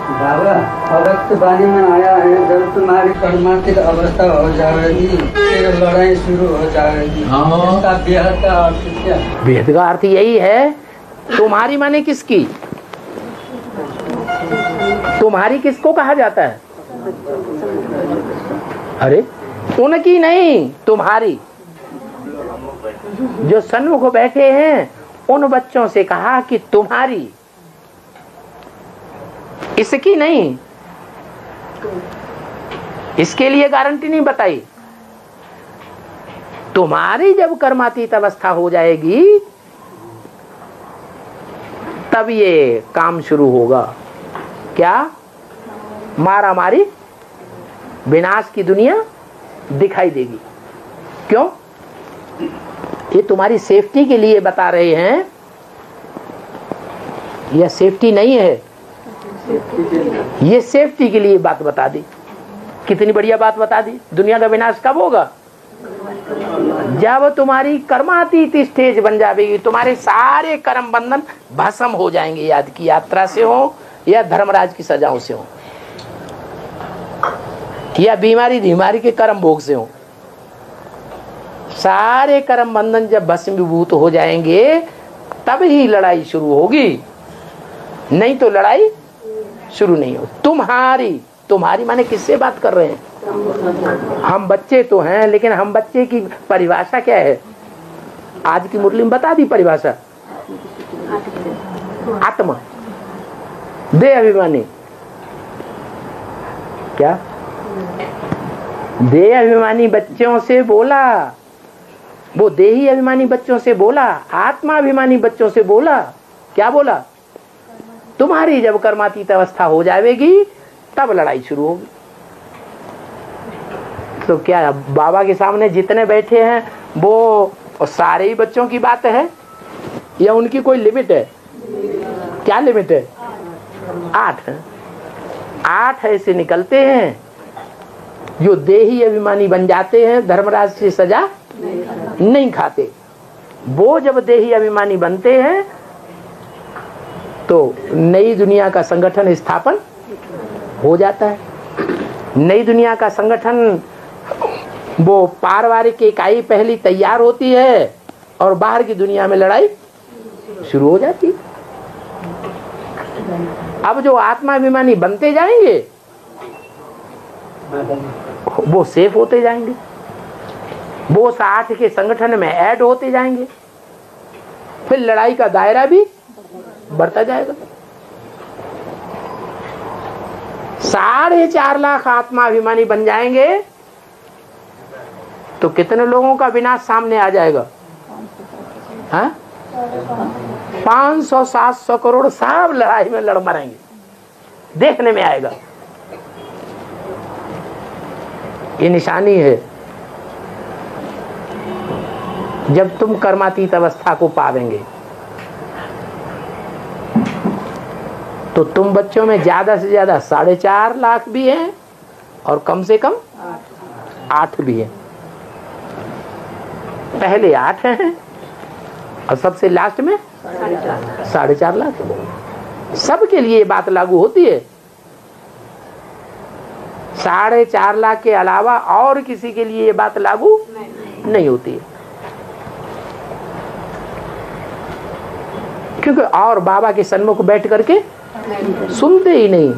बाबा भविष्यवाणी में आया है, जब तुम्हारी कर्मांतिक अवस्था हो जाएगी फिर लड़ाई शुरू हो जाएगी। इसका बेहद का अर्थ क्या? भेद का अर्थ यही है, तुम्हारी माने किसकी? तुम्हारी किसको कहा जाता है? अरे उनकी नहीं, तुम्हारी। जो सन्मुख बैठे हैं उन बच्चों से कहा कि तुम्हारी, इसकी नहीं। इसके लिए गारंटी नहीं बताई। तुम्हारी जब कर्मातीत अवस्था हो जाएगी तब ये काम शुरू होगा। क्या? मारा मारी, विनाश की दुनिया दिखाई देगी। क्यों? ये तुम्हारी सेफ्टी के लिए बता रहे हैं। यह सेफ्टी नहीं है, ये सेफ्टी के लिए बात बता दी। कितनी बढ़िया बात बता दी। दुनिया का विनाश कब होगा? जब तुम्हारी कर्मातीत स्टेज बन जाएगी, तुम्हारे सारे कर्म बंधन भस्म हो जाएंगे। याद की यात्रा से हो या धर्मराज की सजाओं से हो या बीमारी के कर्म भोग से हो, सारे कर्म बंधन जब भस्मीभूत हो जाएंगे तब ही लड़ाई शुरू होगी, नहीं तो लड़ाई शुरू नहीं हो। तुम्हारी माने किससे बात कर रहे हैं? हम बच्चे तो हैं, लेकिन हम बच्चे की परिभाषा क्या है? आज की मुरली में बता दी परिभाषा। आत्मा, दे अभिमानी। क्या? दे अभिमानी बच्चों से बोला, वो देही अभिमानी बच्चों से बोला, आत्मा अभिमानी बच्चों से बोला। क्या बोला? तुम्हारी जब कर्मातीत अवस्था हो जाएगी तब लड़ाई शुरू होगी। तो क्या बाबा के सामने जितने बैठे हैं वो सारे ही बच्चों की बात है या उनकी कोई लिमिट है? क्या लिमिट है? 8 है। 8 ऐसे निकलते हैं जो देही अभिमानी बन जाते हैं, धर्मराज से सजा नहीं खाते। वो जब देही अभिमानी बनते हैं तो नई दुनिया का संगठन स्थापन हो जाता है। नई दुनिया का संगठन, वो पारिवारिक इकाई पहली तैयार होती है और बाहर की दुनिया में लड़ाई शुरू हो जाती है। अब जो आत्माभिमानी बनते जाएंगे वो सेफ होते जाएंगे, वो 8 के संगठन में ऐड होते जाएंगे, फिर लड़ाई का दायरा भी बढ़ता जाएगा। 4.5 लाख आत्माभिमानी बन जाएंगे तो कितने लोगों का विनाश सामने आ जाएगा? 500-700 करोड़ सब लड़ाई में लड़ मरेंगे, देखने में आएगा। ये निशानी है जब तुम कर्मातीत अवस्था को पावेंगे। तो तुम बच्चों में ज्यादा से ज्यादा 4.5 लाख भी हैं और कम से कम 8 भी हैं। पहले 8 हैं और सबसे लास्ट में 4.5 लाख। सबके लिए बात लागू होती है। 4.5 लाख के अलावा और किसी के लिए ये बात लागू नहीं होती है, क्योंकि और बाबा के सन्मुख बैठ करके सुनते ही नहीं।